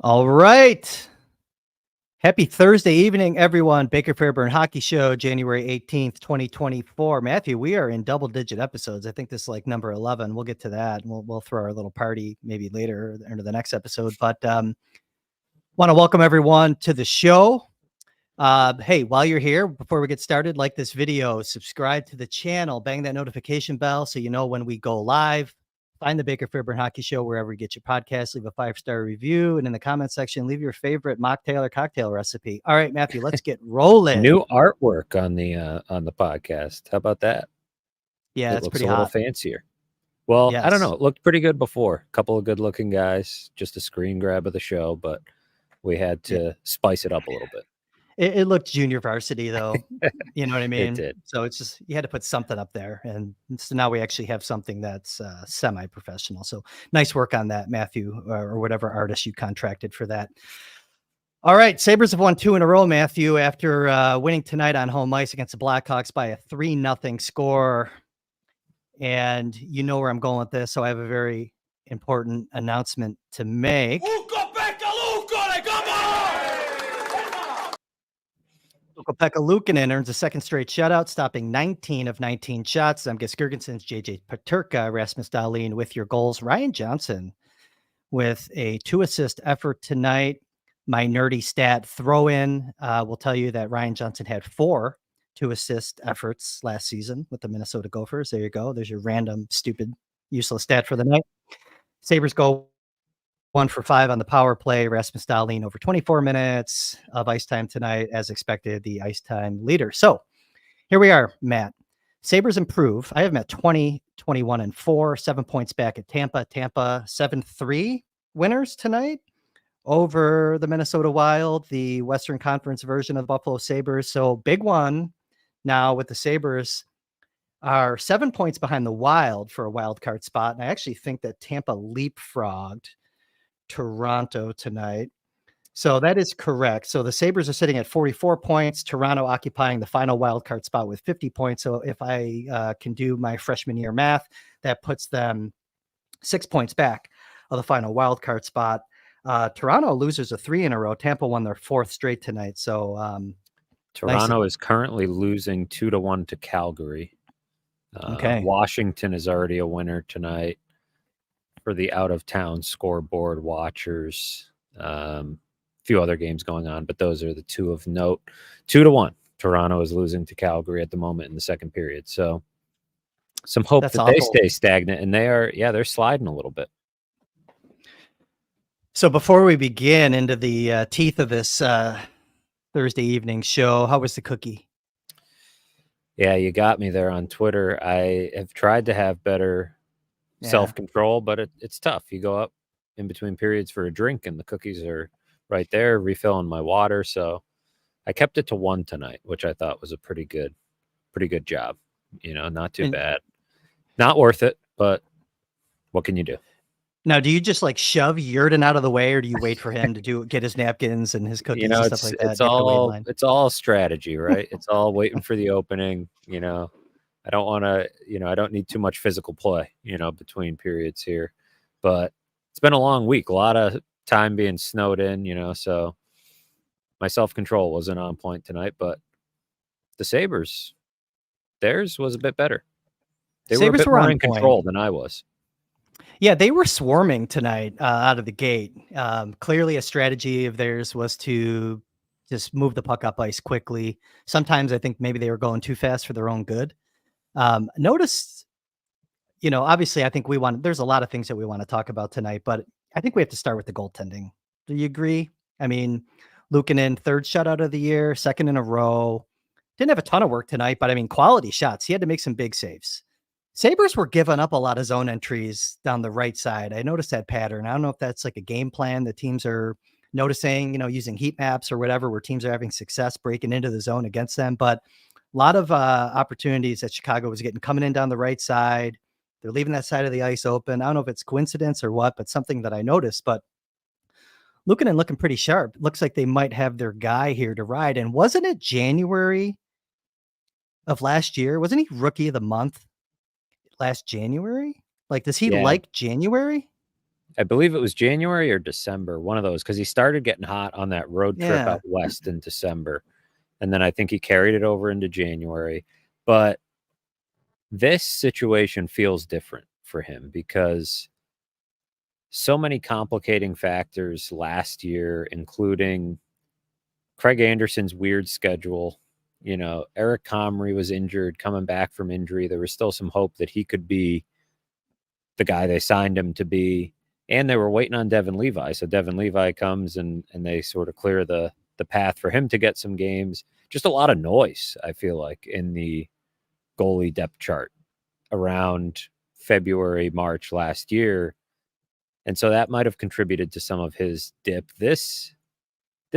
All right. Happy Thursday evening, everyone. Baker Fairburn Hockey Show, January 18th, 2024. Matthew, we are in double-digit episodes. I think this is like number 11. We'll get to that. We'll throw our little party maybe later into the next episode. But want to welcome everyone to the show. Hey, while you're here, before we get started, like this video, subscribe to the channel, bang that notification bell so you know when we go live. Find the Baker Fairburn Hockey Show wherever you get your podcast. Leave a 5-star review, and in the comment section, leave your favorite mocktail or cocktail recipe. All right, Matthew, let's get rolling. New artwork on the podcast. How about that? Yeah, it's pretty a little hot. Fancier. Well, Yes. I don't know. It looked pretty good before. A couple of good-looking guys. Just a screen grab of the show, but we had to spice it up a little bit. It looked junior varsity, though. You know what I mean? It did. So it's just you had to put something up there, and so now we actually have something that's semi-professional. So nice work on that, Matthew, or whatever artist you contracted for that. All right, Sabres have won 2 in a row, Matthew, after winning tonight on home ice against the Blackhawks by a 3-0 score. And you know where I'm going with this, so I have a very important announcement to make. Ukko-Pekka Luukkonen, come on! Ukko-Pekka Luukkonen earns a second straight shutout, stopping 19 of 19 shots. I'm Gus Girgensons, JJ Paterka, Rasmus Dahlin with your goals. Ryan Johnson with a 2-assist effort tonight. My nerdy stat throw-in will tell you that Ryan Johnson had 4 2-assist efforts last season with the Minnesota Gophers. There you go. There's your random, stupid, useless stat for the night. Sabres go 1 for 5 on the power play. Rasmus Dahlin over 24 minutes of ice time tonight, as expected, the ice time leader. So here we are, Matt. Sabres improve. I have them at 20, 21, and 4, 7 points back at Tampa. Tampa 7-3 winners tonight over the Minnesota Wild, the Western Conference version of the Buffalo Sabres. So big one now with the Sabres are 7 points behind the Wild for a wild card spot. And I actually think that Tampa leapfrogged Toronto tonight. So that is correct. So the Sabres are sitting at 44 points, Toronto occupying the final wild card spot with 50 points. So if I can do my freshman year math, that puts them 6 points back of the final wild card spot. Toronto loses a 3 in a row. Tampa won their 4th straight tonight. So Toronto is currently losing 2-1 to Calgary. Okay. Washington is already a winner tonight for the out-of-town scoreboard watchers. Few other games going on, but those are the 2 of note. 2-1. Toronto is losing to Calgary at the moment in the second period. So some hope that they stay stagnant, and they're sliding a little bit. So before we begin into the teeth of this Thursday evening show, how was the cookie? Yeah, you got me there on Twitter. I have tried to have better self-control, but it's tough. You go up in between periods for a drink, and the cookies are right there, refilling my water. So I kept it to 1 tonight, which I thought was a pretty good job. Not too bad. Not worth it, but what can you do? Now, do you just like shove Yurden out of the way, or do you wait for him to get his napkins and his cookies and stuff like that? It's all strategy, right? It's all waiting for the opening. I don't want to, I don't need too much physical play, between periods here. But it's been a long week, a lot of time being snowed in, so my self-control wasn't on point tonight. But the Sabres, theirs was a bit better. They were a bit more in control than I was. Yeah, they were swarming tonight out of the gate. Clearly a strategy of theirs was to just move the puck up ice quickly. Sometimes I think maybe they were going too fast for their own good. Notice, obviously I think there's a lot of things that we want to talk about tonight, but I think we have to start with the goaltending. Do you agree? I mean, Luukkonen, 3rd shutout of the year, 2nd in a row. Didn't have a ton of work tonight, but I mean, quality shots. He had to make some big saves. Sabres were giving up a lot of zone entries down the right side. I noticed that pattern. I don't know if that's like a game plan that teams are noticing, using heat maps or whatever, where teams are having success breaking into the zone against them. But a lot of opportunities that Chicago was getting coming in down the right side. They're leaving that side of the ice open. I don't know if it's coincidence or what, but something that I noticed. But Luukkonen looking pretty sharp. Looks like they might have their guy here to ride. And wasn't it January of last year? Wasn't he rookie of the month last January? Like, does he like January? I believe it was January or December, one of those, because he started getting hot on that road trip out west in December. And then I think he carried it over into January. But this situation feels different for him because so many complicating factors last year, including Craig Anderson's weird schedule. You know, Eric Comrie was injured, coming back from injury. There was still some hope that he could be the guy they signed him to be. And they were waiting on Devin Levi. So Devin Levi comes and they sort of clear the path for him to get some games. Just a lot of noise, I feel like, in the goalie depth chart around February, March last year. And so that might have contributed to some of his dip. This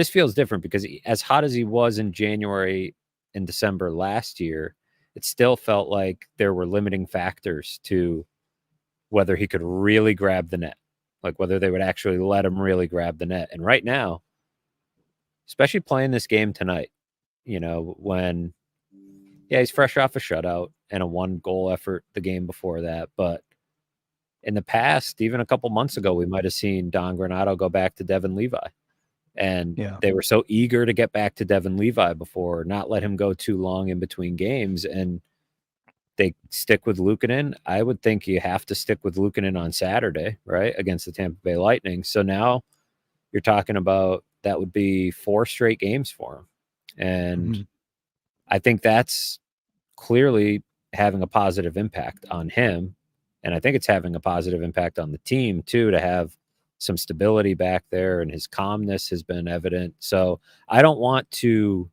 feels different because as hot as he was in January and December last year, it still felt like there were limiting factors to whether he could really grab the net, like whether they would actually let him really grab the net. And right now, especially playing this game tonight, you know, when, he's fresh off a shutout and a 1-goal effort the game before that. But in the past, even a couple months ago, we might have seen Don Granato go back to Devin Levi. And they were so eager to get back to Devin Levi before, not let him go too long in between games. And they stick with Luukkonen. I would think you have to stick with Luukkonen on Saturday, right, against the Tampa Bay Lightning. So now you're talking about that would be 4 straight games for him. And I think that's clearly having a positive impact on him. And I think it's having a positive impact on the team, too, to have some stability back there, and his calmness has been evident. So I don't want to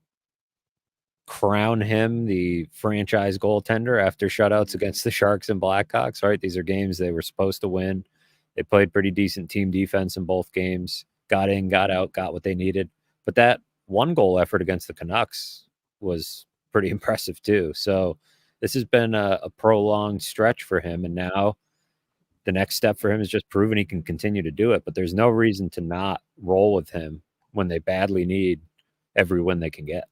crown him the franchise goaltender after shutouts against the Sharks and Blackhawks, right? These are games they were supposed to win. They played pretty decent team defense in both games, got in, got out, got what they needed. But that 1-goal effort against the Canucks was pretty impressive, too. So this has been a prolonged stretch for him, and now the next step for him is just proving he can continue to do it. But there's no reason to not roll with him when they badly need every win they can get.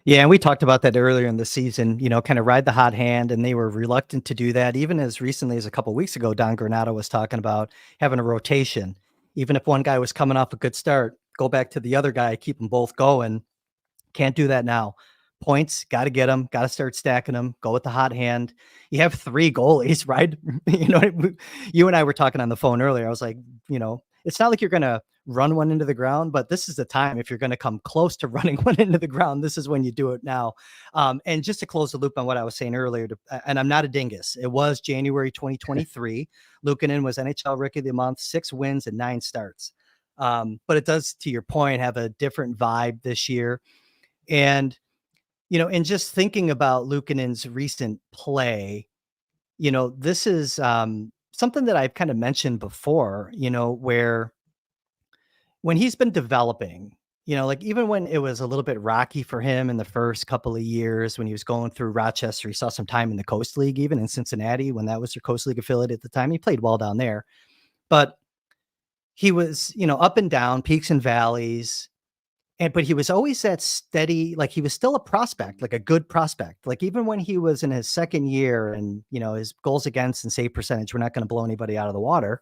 Yeah, and we talked about that earlier in the season, you know, kind of ride the hot hand, and they were reluctant to do that. Even as recently as a couple of weeks ago, Don Granato was talking about having a rotation. Even if one guy was coming off a good start, go back to the other guy, keep them both going. Can't do that now. Points, got to get them, got to start stacking them, go with the hot hand. You have 3 goalies, right? You know, you and I were talking on the phone earlier. I was like, you know, it's not like you're going to run one into the ground, but this is the time. If you're going to come close to running one into the ground, this is when you do it now. And just to close the loop on what I was saying earlier, and I'm not a dingus. It was January 2023. Luukkonen was NHL Rookie of the Month, 6 wins and 9 starts. But it does, to your point, have a different vibe this year. And, you know, and just thinking about Luukkonen's recent play, you know, this is something that I've kind of mentioned before, you know, where when he's been developing, you know, like even when it was a little bit rocky for him in the first couple of years, when he was going through Rochester, he saw some time in the Coast League, even in Cincinnati, when that was their Coast League affiliate at the time. He played well down there, but he was, you know, up and down, peaks and valleys. But he was always that steady, like he was still a prospect, like a good prospect. Like even when he was in his second year and, you know, his goals against and save percentage, we're not going to blow anybody out of the water.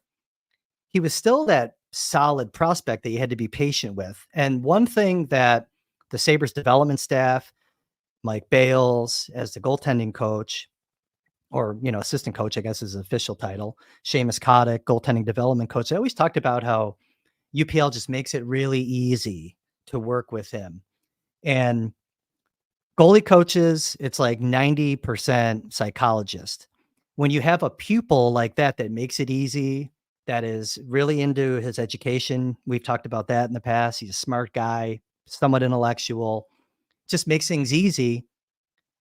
He was still that solid prospect that you had to be patient with. And one thing that the Sabres development staff, Mike Bales as the goaltending coach, or, you know, assistant coach, I guess is his official title, Seamus Koda, goaltending development coach, they always talked about how UPL just makes it really easy to work with him. And goalie coaches, it's like 90% psychologist. When you have a pupil like that, that makes it easy, that is really into his education. We've talked about that in the past. He's a smart guy, somewhat intellectual, just makes things easy.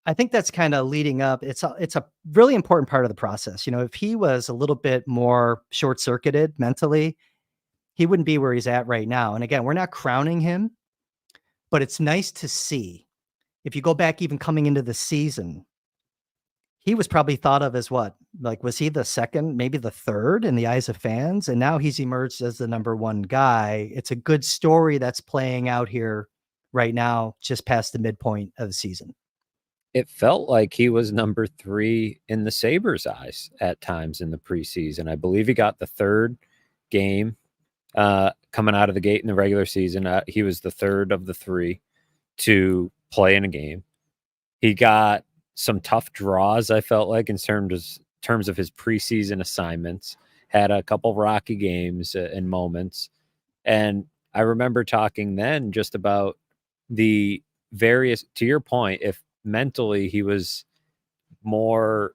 I think that's kind of leading up. It's a really important part of the process. You know, if he was a little bit more short-circuited mentally, he wouldn't be where he's at right now. And again, we're not crowning him, but it's nice to see. If you go back even coming into the season, he was probably thought of as what? Like, was he the second, maybe the third in the eyes of fans? And now he's emerged as the number 1 guy. It's a good story that's playing out here right now, just past the midpoint of the season. It felt like he was number 3 in the Sabres' eyes at times in the preseason. I believe he got the 3rd game coming out of the gate in the regular season. He was the third of the three to play in a game. He got some tough draws, I felt like, in terms of his preseason assignments. Had a couple rocky games and moments. And I remember talking then just about the various, to your point, if mentally he was more,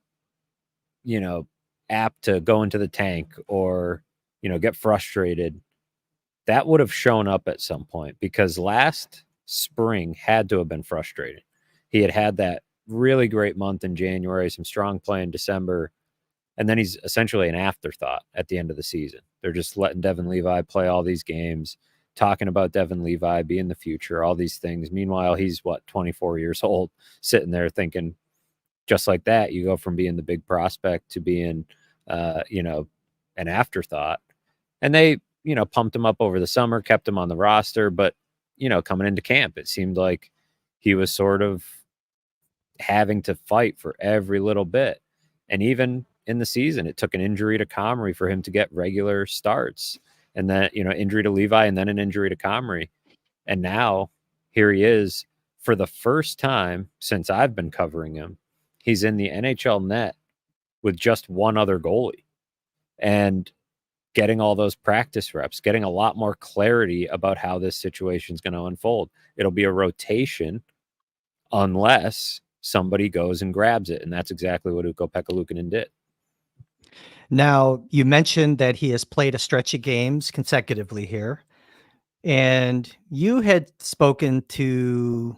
apt to go into the tank or, get frustrated, that would have shown up at some point, because last spring had to have been frustrating. He had that really great month in January, some strong play in December, and then he's essentially an afterthought at the end of the season. They're just letting Devin Levi play all these games, talking about Devin Levi being the future, all these things. Meanwhile, he's 24 years old, sitting there thinking, just like that, you go from being the big prospect to being, an afterthought. And they, pumped him up over the summer, kept him on the roster. But, coming into camp, it seemed like he was sort of having to fight for every little bit. And even in the season, it took an injury to Comrie for him to get regular starts. And then, injury to Levi and then an injury to Comrie. And now here he is for the first time since I've been covering him. He's in the NHL net with just one other goalie and getting all those practice reps, getting a lot more clarity about how this situation is going to unfold. It'll be a rotation unless somebody goes and grabs it. And that's exactly what Ukko-Pekka Luukkonen did. Now, you mentioned that he has played a stretch of games consecutively here, and you had spoken to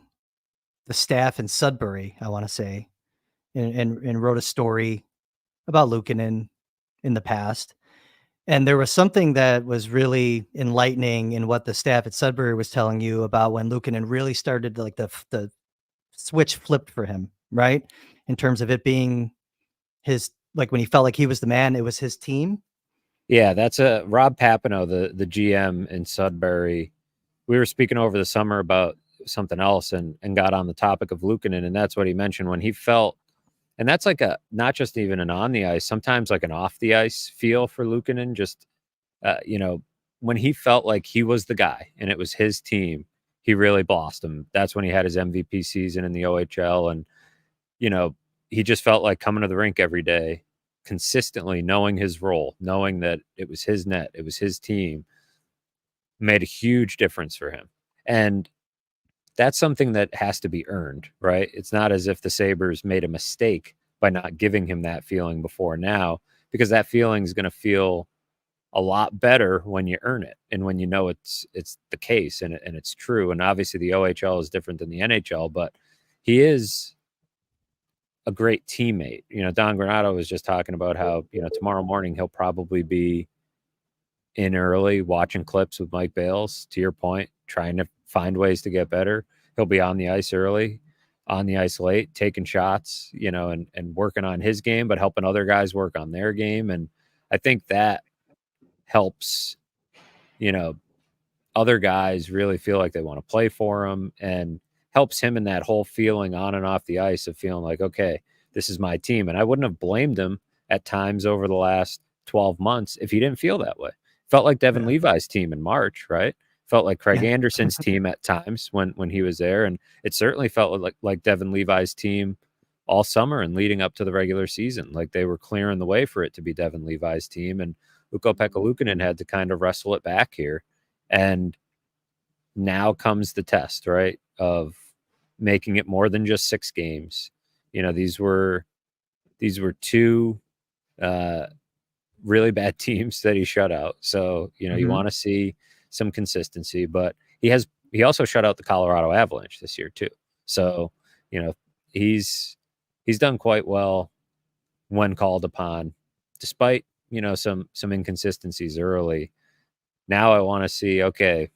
the staff in Sudbury, I want to say, and wrote a story about Luukkonen in the past. And there was something that was really enlightening in what the staff at Sudbury was telling you about when Luukkonen really started, like the switch flipped for him, right? In terms of it being his, like when he felt like he was the man, it was his team. Yeah, that's Rob Papineau, the GM in Sudbury. We were speaking over the summer about something else and got on the topic of Luukkonen, and that's what he mentioned when he felt, and that's like not just even an on the ice, sometimes like an off the ice feel for Luukkonen. Just when he felt like he was the guy and it was his team, he really blossomed. That's when he had his MVP season in the OHL, and he just felt like coming to the rink every day, consistently knowing his role, knowing that it was his net, it was his team, made a huge difference for him. And that's something that has to be earned, right? It's not as if the Sabres made a mistake by not giving him that feeling before now, because that feeling is going to feel a lot better when you earn it and when you know it's the case and it's true. And obviously the OHL is different than the NHL, but he is a great teammate. Don Granato was just talking about how, tomorrow morning he'll probably be in early watching clips with Mike Bales, to your point, trying to find ways to get better. He'll be on the ice early, on the ice late, taking shots, and working on his game, but helping other guys work on their game. And I think that helps, other guys really feel like they want to play for him, and helps him in that whole feeling on and off the ice of feeling like, okay, this is my team. And I wouldn't have blamed him at times over the last 12 months if he didn't feel that way. Felt like Devin Levi's team in March, right? Felt like Craig Anderson's team at times when he was there. And it certainly felt like Devin Levi's team all summer and leading up to the regular season. Like they were clearing the way for it to be Devin Levi's team. And Ukko-Pekka Luukkonen had to kind of wrestle it back here. And now comes the test, right, of making it more than just 6 games. These were two really bad teams that he shut out. So, you want to see some consistency, but he also shut out the Colorado Avalanche this year too. So, he's done quite well when called upon, despite, some inconsistencies early. Now I want to see, okay,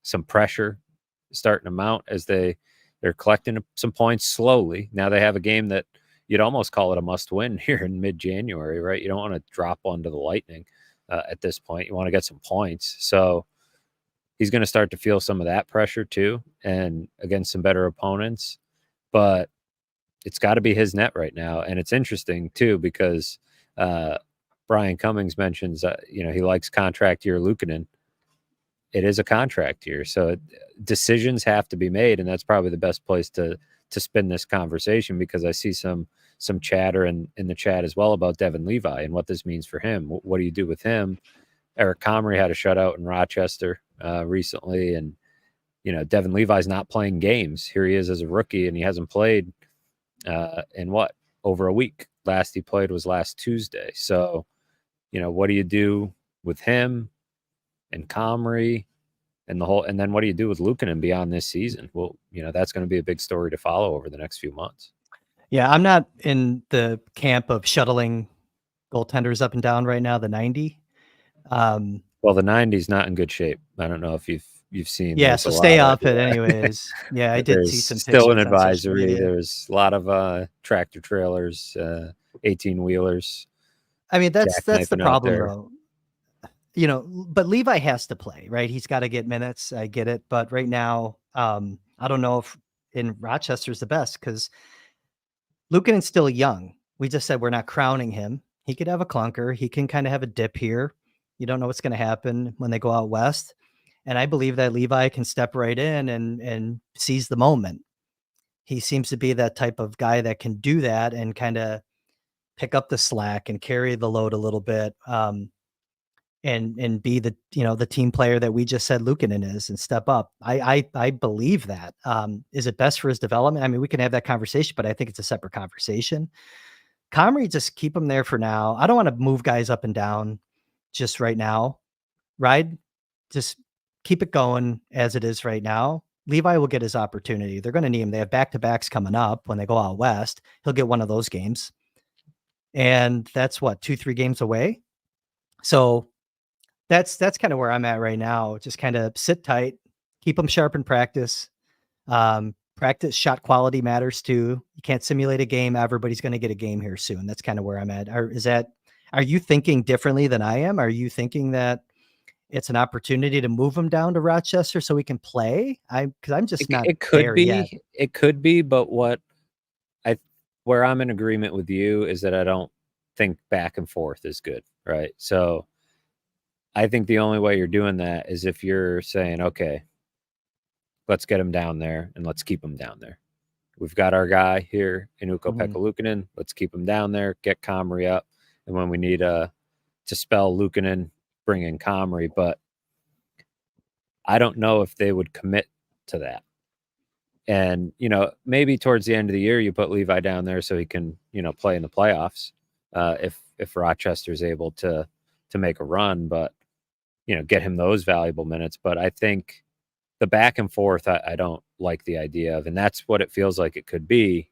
some pressure starting to mount as they're collecting some points slowly. Now they have a game that you'd almost call it a must win here in mid-January, right? You don't want to drop one to the Lightning at this point. You want to get some points. So he's going to start to feel some of that pressure too, and against some better opponents, but it's got to be his net right now. And it's interesting too, because Brian Cummings mentions, he likes contract year Luukkonen. It is a contract year, so decisions have to be made, and that's probably the best place to spin this conversation, because I see some chatter in the chat as well about Devin Levi and what this means for him. What do you do with him? Eric Comrie had a shutout in Rochester recently, and Devin Levi's not playing games. Here he is as a rookie, and he hasn't played in over a week. Last he played was last Tuesday. So, what do you do with him and Comrie and then what do you do with Luukkonen beyond this season? Well, that's going to be a big story to follow over the next few months. Yeah, I'm not in the camp of shuttling goaltenders up and down right now, the 90. Well, the 90's not in good shape. I don't know if you've seen. Yeah, so stay off it anyways. Yeah, I did see some pictures. Still an advisory. There's a lot of tractor trailers, 18-wheelers. I mean, that's the problem, though. But Levi has to play, right? He's got to get minutes. I get it. But right now, I don't know if in Rochester's the best, because Luukkonen's still young. We just said we're not crowning him. He could have a clunker. He can kind of have a dip here. You don't know what's going to happen when they go out west. And I believe that Levi can step right in and seize the moment. He seems to be that type of guy that can do that and kind of pick up the slack and carry the load a little bit. And be the team player that we just said Luukkonen is, and step up. I believe that. Is it best for his development? I mean, we can have that conversation, but I think it's a separate conversation. Comrie, just keep him there for now. I don't want to move guys up and down just right now. Right? Just keep it going as it is right now. Levi will get his opportunity. They're going to need him. They have back-to-backs coming up when they go out west. He'll get one of those games. And that's 2-3 games away. So that's kind of where I'm at right now. Just kind of sit tight, keep them sharp in practice. Practice shot quality matters too. You can't simulate a game. Everybody's going to get a game here soon. That's kind of where I'm at. Are you thinking differently than I am? Are you thinking that it's an opportunity to move him down to Rochester so we can play? Because I'm just not. It could there be. Yet. It could be, but where I'm in agreement with you is that I don't think back and forth is good, right? So I think the only way you're doing that is if you're saying, okay, let's get him down there and let's keep him down there. We've got our guy here in Ukko-Pekka Luukkonen. Let's keep him down there, get Comrie up. And when we need to spell Luukkonen, bring in Comrie. But I don't know if they would commit to that. And, maybe towards the end of the year, you put Levi down there so he can, play in the playoffs if Rochester's able to make a run, but, get him those valuable minutes. But I think the back and forth, I don't like the idea of, and that's what it feels like it could be,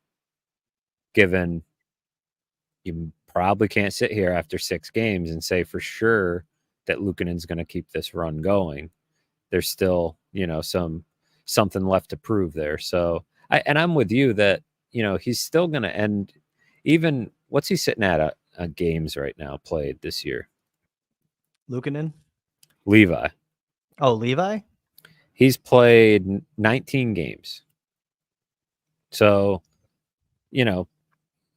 given you probably can't sit here after 6 games and say for sure that Luukkonen's going to keep this run going. There's still, something left to prove there. So I'm with you that, he's still going to end, even what's he sitting at games right now played this year? Luukkonen? Levi. Oh, Levi? He's played 19 games. So,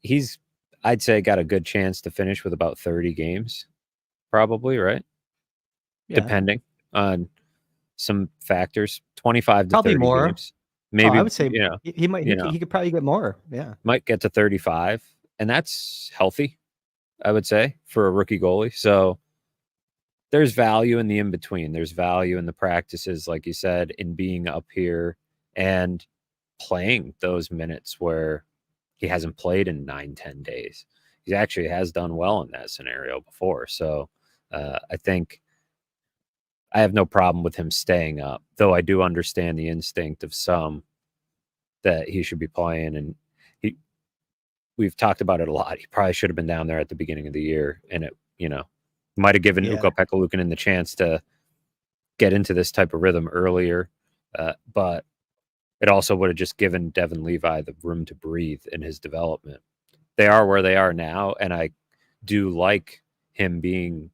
he's, I'd say, got a good chance to finish with about 30 games, probably, right? Yeah. Depending on some factors, 25 to probably 30 more. games. Maybe, I would say he might. He could probably get more. Yeah, might get to 35, and that's healthy, I would say, for a rookie goalie. So there's value in the in between. There's value in the practices, like you said, in being up here and playing those minutes where he hasn't played in 9-10 days. He actually has done well in that scenario before. So I think I have no problem with him staying up, though I do understand the instinct of some that he should be playing. And we've talked about it a lot. He probably should have been down there at the beginning of the year, and it, might have given Ukko-Pekka Luukkonen the chance to get into this type of rhythm earlier. But it also would have just given Devin Levi the room to breathe in his development. They are where they are now, and I do like him being,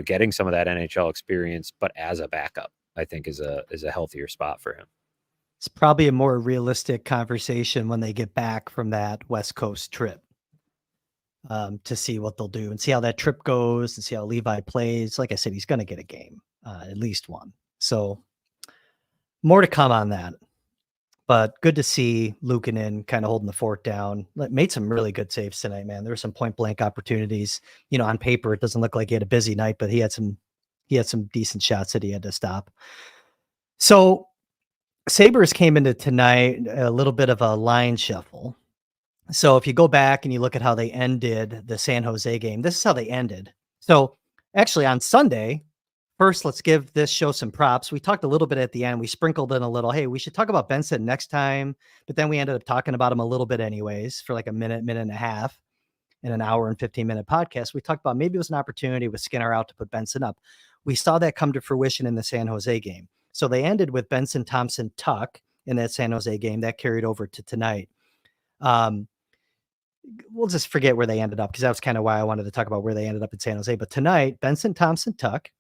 getting some of that NHL experience, but as a backup, I think is a healthier spot for him. It's probably a more realistic conversation when they get back from that West Coast trip. to see what they'll do and see how that trip goes and see how Levi plays. Like I said, he's going to get a game, at least one. So more to come on that. But good to see Luukkonen kind of holding the fort down. Made some really good saves tonight, man. There were some point blank opportunities. On paper, it doesn't look like he had a busy night, but he had some decent shots that he had to stop. So Sabres came into tonight a little bit of a line shuffle. So if you go back and you look at how they ended the San Jose game, this is how they ended. So actually on Sunday, first, let's give this show some props. We talked a little bit at the end. We sprinkled in a little, hey, we should talk about Benson next time. But then we ended up talking about him a little bit anyways for like a minute and a half in an hour and 15-minute podcast. We talked about maybe it was an opportunity with Skinner out to put Benson up. We saw that come to fruition in the San Jose game. So they ended with Benson, Thompson, Tuck in that San Jose game. That carried over to tonight. We'll just forget where they ended up because that was kind of why I wanted to talk about where they ended up in San Jose. But tonight, Benson, Thompson, Tuck,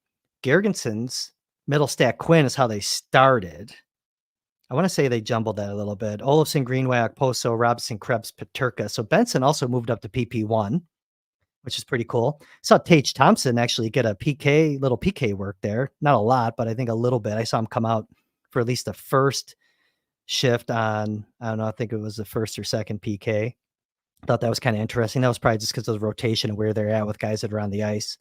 Gergensons, Middlestat, Quinn is how they started. I want to say they jumbled that a little bit. Olofsson, Greenway, Okposo, Robson, Krebs, Peterka. So Benson also moved up to PP1, which is pretty cool. Saw Tage Thompson actually get a little PK work there. Not a lot, but I think a little bit. I saw him come out for at least the first shift on, I don't know, I think it was the first or second PK. I thought that was kind of interesting. That was probably just because of the rotation and where they're at with guys that are on the ice.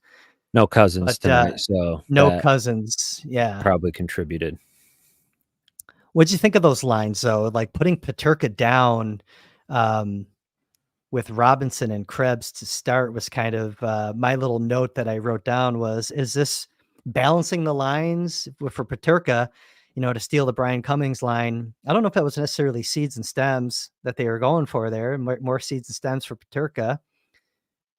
No Cousins tonight, so no Cousins. Yeah, probably contributed. What'd you think of those lines though? Like putting Peterka down with Robinson and Krebs to start was kind of my little note that I wrote down was, is this balancing the lines for Peterka, to steal the Brian Cummings line? I don't know if that was necessarily seeds and stems that they were going for there. More seeds and stems for Peterka.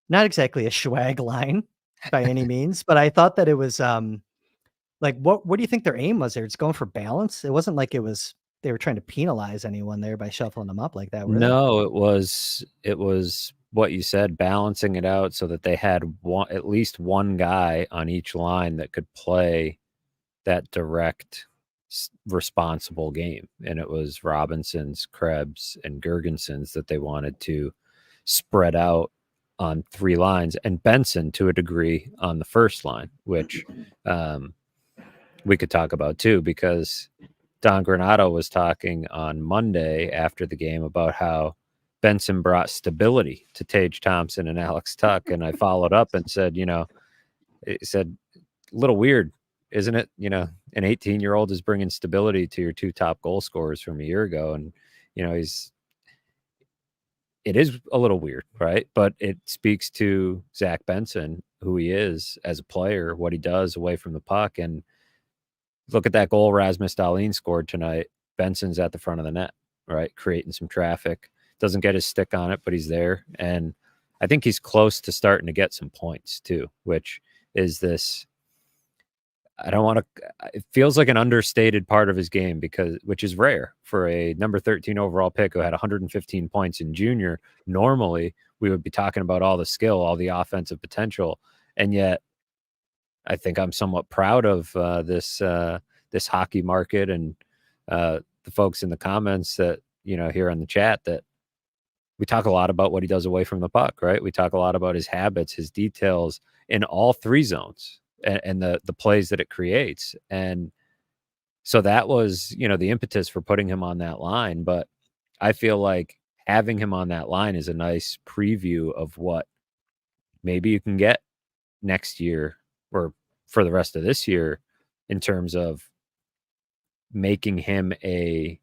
Not exactly a swag line by any means, but I thought that it was like, what do you think their aim was there? It's going for balance. It wasn't like they were trying to penalize anyone there by shuffling them up like that. No, it was what you said, balancing it out so that they had at least one guy on each line that could play that direct, responsible game. And it was Robinson's, Krebs, and Gergensons that they wanted to spread out on three lines, and Benson to a degree on the first line, which we could talk about too, because Don Granato was talking on Monday after the game about how Benson brought stability to Tage Thompson and Alex Tuck. And I followed up and said, it said, a little weird, isn't it? An 18-year-old is bringing stability to your two top goal scorers from a year ago. And, it is a little weird, right? But it speaks to Zach Benson, who he is as a player, what he does away from the puck. And look at that goal Rasmus Dahlin scored tonight. Benson's at the front of the net, right? Creating some traffic. Doesn't get his stick on it, but he's there. And I think he's close to starting to get some points too, which is this, it feels like an understated part of his game, which is rare for a number 13 overall pick who had 115 points in junior. Normally we would be talking about all the skill, all the offensive potential. And yet I think I'm somewhat proud of this hockey market and the folks in the comments that, here on the chat, that we talk a lot about what he does away from the puck, right? We talk a lot about his habits, his details in all three zones and the plays that it creates. And so that was, the impetus for putting him on that line. But I feel like having him on that line is a nice preview of what maybe you can get next year or for the rest of this year in terms of making him a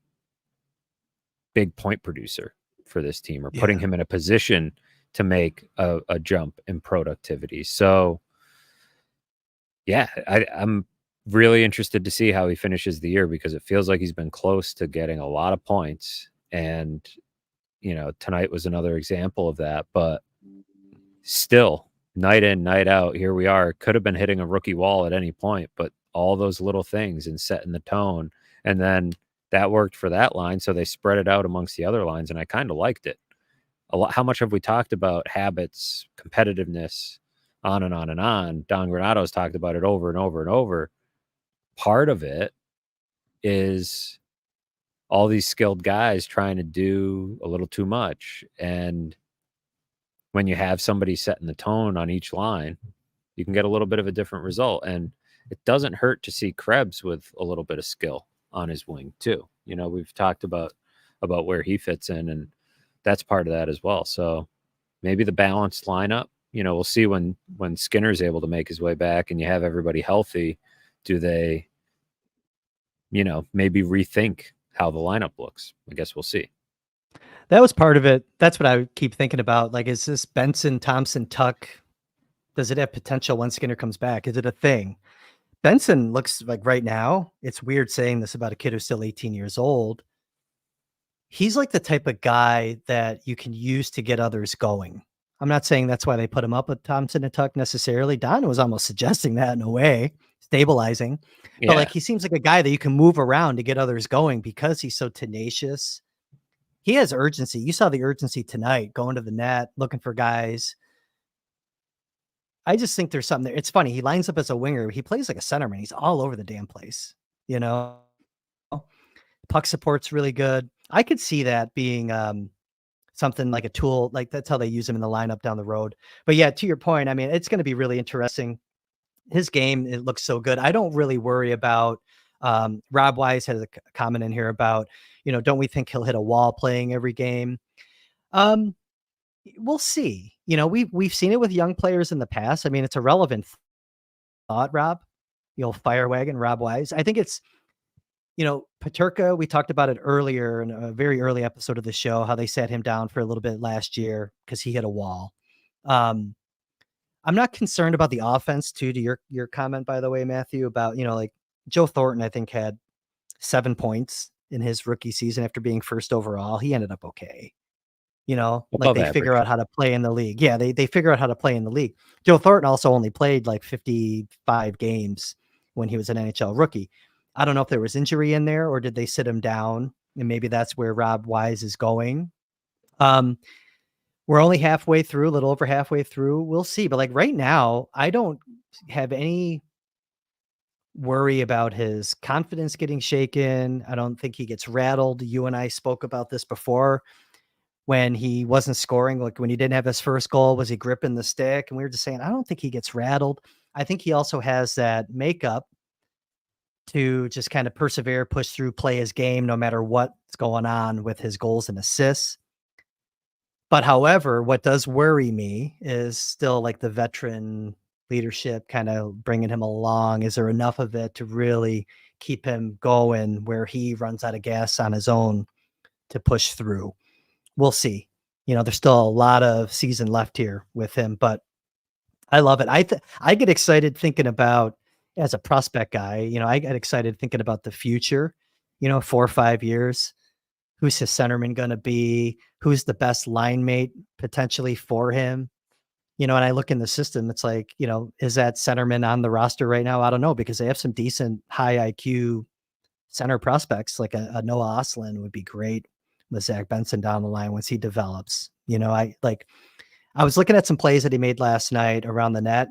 big point producer for this team, or putting him in a position to make a jump in productivity. So yeah, I'm really interested to see how he finishes the year, because it feels like he's been close to getting a lot of points. And, tonight was another example of that, but still, night in, night out, here we are. Could have been hitting a rookie wall at any point, but all those little things and setting the tone. And then that worked for that line, so they spread it out amongst the other lines, and I kind of liked it. A lot. How much have we talked about habits, competitiveness, on and on and on? Don Granato's talked about it over and over and over. Part of it is all these skilled guys trying to do a little too much. And when you have somebody setting the tone on each line, you can get a little bit of a different result. And it doesn't hurt to see Krebs with a little bit of skill on his wing too. You know, we've talked about where he fits in, and that's part of that as well. So maybe the balanced lineup, you know, we'll see when Skinner's able to make his way back and you have everybody healthy, do they, you know, maybe rethink how the lineup looks? I guess we'll see. That was part of it. That's what I keep thinking about. Like, is this Benson, Thompson, Tuck? Does it have potential when Skinner comes back? Is it a thing? Benson looks like right now, it's weird saying this about a kid who's still 18 years old. He's like the type of guy that you can use to get others going. I'm not saying that's why they put him up with Thompson and Tuck necessarily. Don was almost suggesting that in a way, stabilizing. Yeah. But like, he seems like a guy that you can move around to get others going because he's so tenacious. He has urgency. You saw the urgency tonight, going to the net, looking for guys. I just think there's something there. It's funny. He lines up as a winger. He plays like a centerman. He's all over the damn place. You know, puck support's really good. I could see that being something like a tool. Like, that's how they use him in the lineup down the road. But yeah, to your point, I mean, it's going to be really interesting. His game, it looks so good. I don't really worry about Rob Wise has a comment in here about, you know, don't we think he'll hit a wall playing every game? We'll see. You know, we've seen it with young players in the past. I mean, it's a relevant thought, Rob. The old fire wagon, Rob Wise. I think it's, you know, Peterka, we talked about it earlier in a very early episode of the show, how they sat him down for a little bit last year because he hit a wall. I'm not concerned about the offense too, to your comment, by the way, Matthew, about, you know, like Joe Thornton, I think, had 7 points in his rookie season after being first overall. He ended up okay. You know, like they figure out how to play in the league. Yeah, they figure out how to play in the league. Joe Thornton also only played like 55 games when he was an NHL rookie. I don't know if there was injury in there or did they sit him down, and maybe that's where Rob Wise is going. We're only halfway through, a little over halfway through. We'll see. But like right now, I don't have any worry about his confidence getting shaken. I don't think he gets rattled. You and I spoke about this before. When he wasn't scoring, like when he didn't have his first goal, was he gripping the stick? And we were just saying, I don't think he gets rattled. I think he also has that makeup to just kind of persevere, push through, play his game, no matter what's going on with his goals and assists. But however, what does worry me is still like the veteran leadership kind of bringing him along. Is there enough of it to really keep him going where he runs out of gas on his own to push through? We'll see. You know, there's still a lot of season left here with him, but I love it. I get excited thinking about, as a prospect guy, you know, I get excited thinking about the future, you know, 4 or 5 years. Who's his centerman going to be? Who's the best line mate potentially for him? You know, and I look in the system, it's like, you know, is that centerman on the roster right now? I don't know, because they have some decent high IQ center prospects. Like a Noah Ostlund would be great with Zach Benson down the line once he develops. You know, I was looking at some plays that he made last night around the net.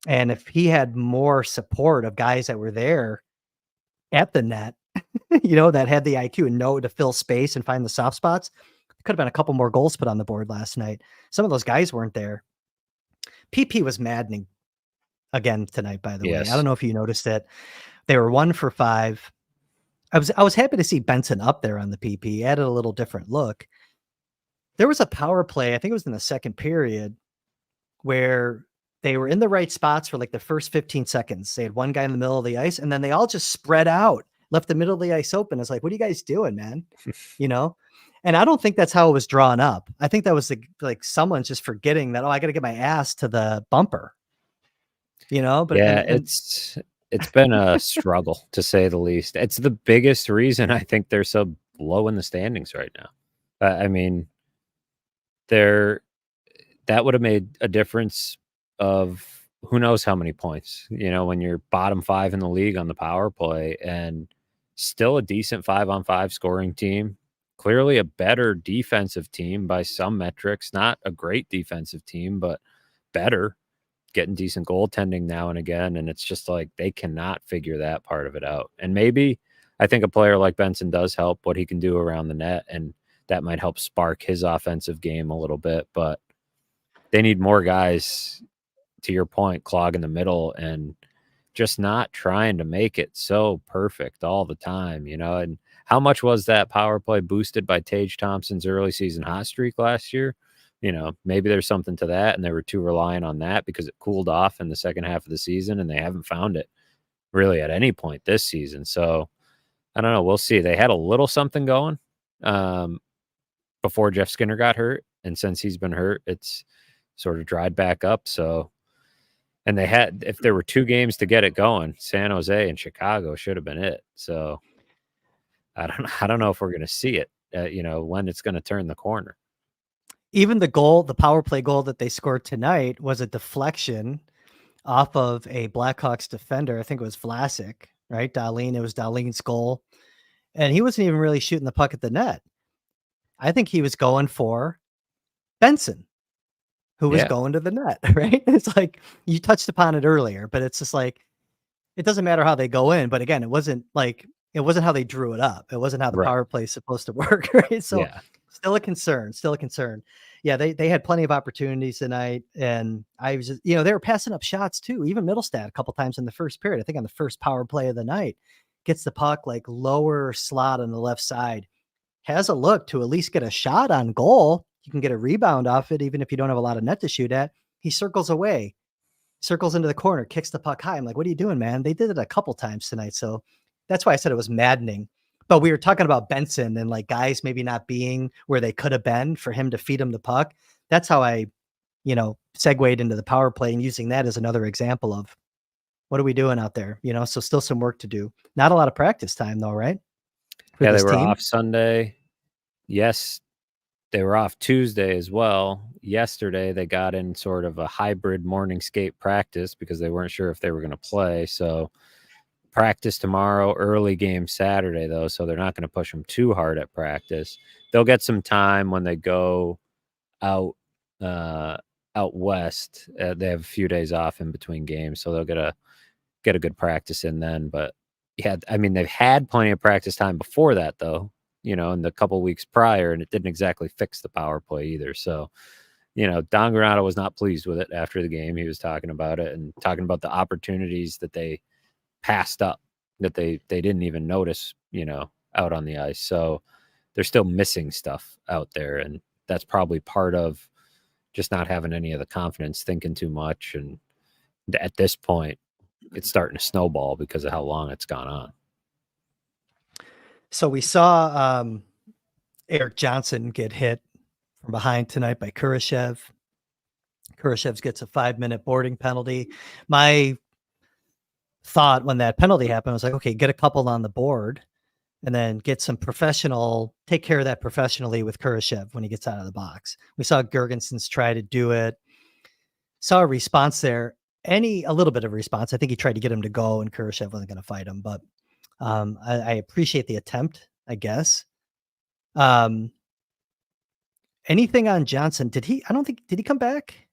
And if he had more support of guys that were there at the net, you know, that had the IQ and know to fill space and find the soft spots, could have been a couple more goals put on the board last night. Some of those guys weren't there. PP was maddening again tonight, by the way. I don't know if you noticed it. They were 1 for 5. I was happy to see Benson up there on the PP, added a little different look. There was a power play, I think it was in the second period, where they were in the right spots for like the first 15 seconds. They had one guy in the middle of the ice, and then they all just spread out, left the middle of the ice open. It's like, what are you guys doing, man? You know? And I don't think that's how it was drawn up. I think that was like someone's just forgetting that, oh, I got to get my ass to the bumper, you know? But yeah, it's been a struggle, to say the least. It's the biggest reason I think they're so low in the standings right now. I mean, that would have made a difference of who knows how many points, you know, when you're bottom 5 in the league on the power play and still a decent 5-on-5 scoring team. Clearly a better defensive team by some metrics, not a great defensive team, but better, getting decent goaltending now and again. And it's just like, they cannot figure that part of it out. And maybe I think a player like Benson does help what he can do around the net, and that might help spark his offensive game a little bit. But they need more guys, to your point, clogging the middle and just not trying to make it so perfect all the time, and how much was that power play boosted by Tage Thompson's early season hot streak last year? Maybe there's something to that, and they were too reliant on that because it cooled off in the second half of the season, and they haven't found it really at any point this season. So I don't know. We'll see. They had a little something going before Jeff Skinner got hurt, and since he's been hurt, it's sort of dried back up. So, and they had, if there were 2 games to get it going, San Jose and Chicago should have been it. So I don't know if we're going to see it, when it's going to turn the corner. Even the power play goal that they scored tonight was a deflection off of a Blackhawks defender. I think it was Vlasic, right? Dahlin. It was Dahlin's goal. And he wasn't even really shooting the puck at the net. I think he was going for Benson, who was going to the net, right? It's like, you touched upon it earlier, but it's just like, it doesn't matter how they go in. But again, it wasn't how they drew it up. It wasn't how the power play is supposed to work, right? So still a concern. Yeah, they had plenty of opportunities tonight, and I was just, they were passing up shots too. Even Middlestat a couple times in the first period. I think on the first power play of the night, gets the puck like lower slot on the left side, has a look to at least get a shot on goal. You can get a rebound off it, even if you don't have a lot of net to shoot at. He circles away, circles into the corner, kicks the puck high. I'm like, what are you doing, man? They did it a couple times tonight. So that's why I said it was maddening. But we were talking about Benson and like guys maybe not being where they could have been for him to feed him the puck. That's how I, segued into the power play, and using that as another example of what are we doing out there? So still some work to do. Not a lot of practice time though, right? Yeah, they were off Sunday. Yes, they were off Tuesday as well. Yesterday, they got in sort of a hybrid morning skate practice because they weren't sure if they were going to play. So practice tomorrow, early game Saturday, though, so they're not going to push them too hard at practice. They'll get some time when they go out west. They have a few days off in between games, so they'll get a good practice in then. But yeah, I mean, they've had plenty of practice time before that, though, in the couple weeks prior, and it didn't exactly fix the power play either. So, Don Granato was not pleased with it after the game. He was talking about it and talking about the opportunities that they passed up, that they didn't even notice, out on the ice. So they're still missing stuff out there, and that's probably part of just not having any of the confidence, thinking too much. And at this point, it's starting to snowball because of how long it's gone on. So we saw Eric Johnson get hit from behind tonight by Kurashev. Kurashev gets a 5-minute boarding penalty. My thought when that penalty happened was like, okay, get a couple on the board and then get some take care of that professionally with Kurashev when he gets out of the box. We saw Gergensons try to do it. Saw a response there. A little bit of response. I think he tried to get him to go and Kurashev wasn't going to fight him, but I appreciate the attempt, I guess. Anything on Johnson? Did he come back?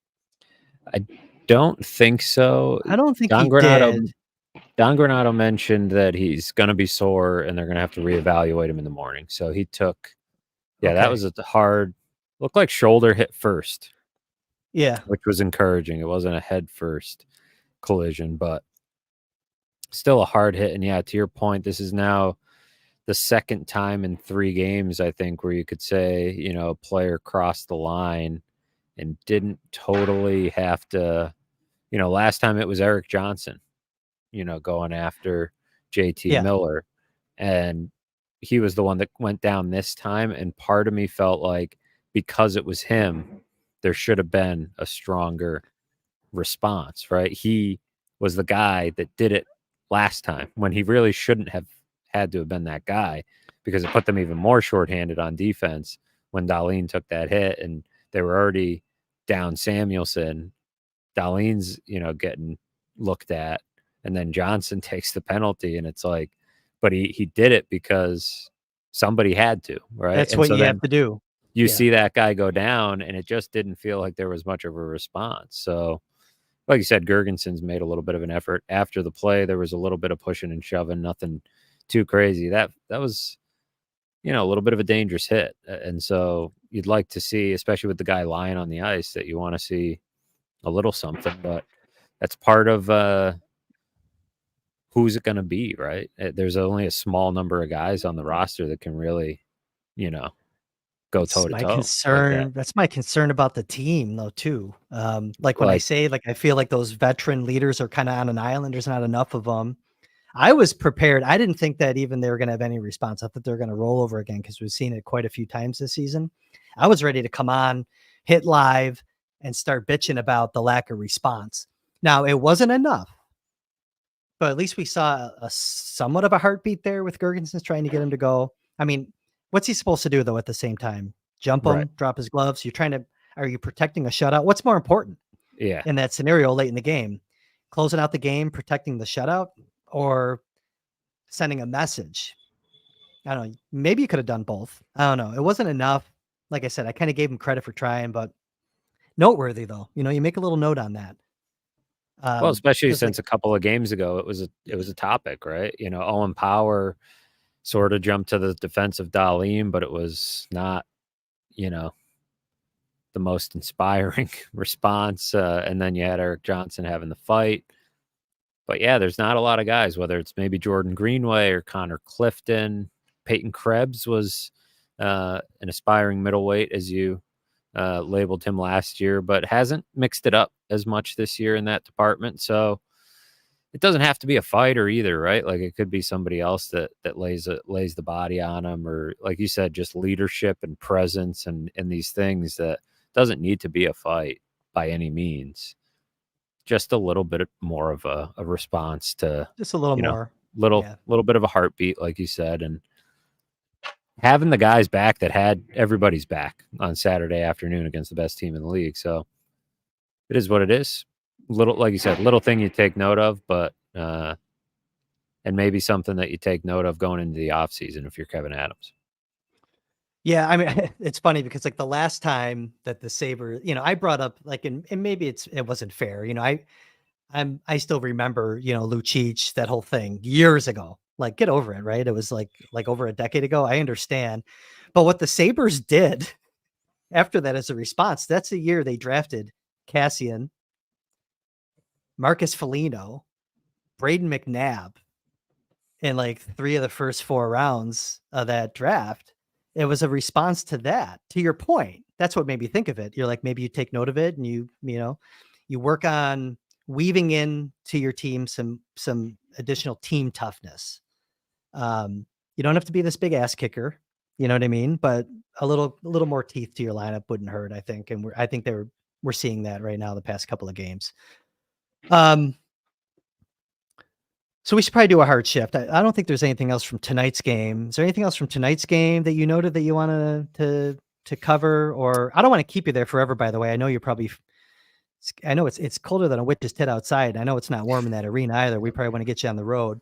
I don't think so. I don't think he did. Don Granato mentioned that he's going to be sore and they're going to have to reevaluate him in the morning. So he took, that was a hard, looked like shoulder hit first. Yeah. Which was encouraging. It wasn't a head first collision, but still a hard hit. And to your point, this is now the second time in 3 games, I think, where you could say, a player crossed the line and didn't totally have to, last time it was Eric Johnson, going after JT Miller. And he was the one that went down this time. And part of me felt like because it was him, there should have been a stronger response, right? He was the guy that did it last time when he really shouldn't have had to have been that guy, because it put them even more shorthanded on defense when Dahlin took that hit and they were already down Samuelson. Dahlin's, getting looked at, and then Johnson takes the penalty, and it's like, but he did it because somebody had to, right? That's what you have to do. You see that guy go down, and it just didn't feel like there was much of a response. So, like you said, Gergensons made a little bit of an effort after the play. There was a little bit of pushing and shoving, nothing too crazy. That was a little bit of a dangerous hit. And so you'd like to see, especially with the guy lying on the ice, that you want to see a little something, but that's part of who's it going to be, right? There's only a small number of guys on the roster that can really, go toe to My toe. concern, that's my concern about the team though, too. Like when I say, like, I feel like those veteran leaders are kind of on an island. There's not enough of them. I was prepared. I didn't think that even they were going to have any response. I thought they were going to roll over again because we've seen it quite a few times this season. I was ready to come on, hit live, and start bitching about the lack of response. Now, it wasn't enough, but at least we saw a somewhat of a heartbeat there with Girgensons trying to get him to go. I mean, what's he supposed to do, though, at the same time? Jump him, drop his gloves? Are you protecting a shutout? What's more important in that scenario late in the game? Closing out the game, protecting the shutout, or sending a message? I don't know. Maybe you could have done both. I don't know. It wasn't enough. Like I said, I kind of gave him credit for trying, but noteworthy though. You make a little note on that. Well, especially since a couple of games ago, it was a topic, right? Owen Power sort of jumped to the defense of Dahlin, but it was not, the most inspiring response. And then you had Eric Johnson having the fight. But yeah, there's not a lot of guys, whether it's maybe Jordan Greenway or Connor Clifton. Peyton Krebs was an aspiring middleweight, as you labeled him last year, but hasn't mixed it up as much this year in that department. So it doesn't have to be a fighter either, right? Like it could be somebody else that lays the body on him, or like you said, just leadership and presence and these things that doesn't need to be a fight by any means. Just a little bit more of a response to just a little more, little bit of a heartbeat, like you said, and having the guys back that had everybody's back on Saturday afternoon against the best team in the league. So it is what it is. Little, like you said, little thing you take note of, but and maybe something that you take note of going into the offseason if you're Kevin Adams. Yeah, I mean, it's funny because like the last time that the Sabres, I brought up like, and maybe it wasn't fair. I still remember, Lucic, that whole thing years ago. Like, get over it, right? It was like over a decade ago. I understand, but what the Sabres did after that as a response, that's the year they drafted Kassian, Marcus Foligno, Braden McNabb in like 3 of the first 4 rounds of that draft. It was a response to that. To your point, that's what made me think of it. You're like, maybe you take note of it and you work on weaving in to your team some additional team toughness. You don't have to be this big ass kicker, you know what I mean? But a little more teeth to your lineup wouldn't hurt, I think. And I think we're seeing that right now the past couple of games. So we should probably do a hard shift. I don't think there's anything else from tonight's game. Is there anything else from tonight's game that you noted that you wanted to cover? Or I don't want to keep you there forever, by the way. I know I know it's colder than a witch's tit outside. I know it's not warm in that arena either. We probably want to get you on the road.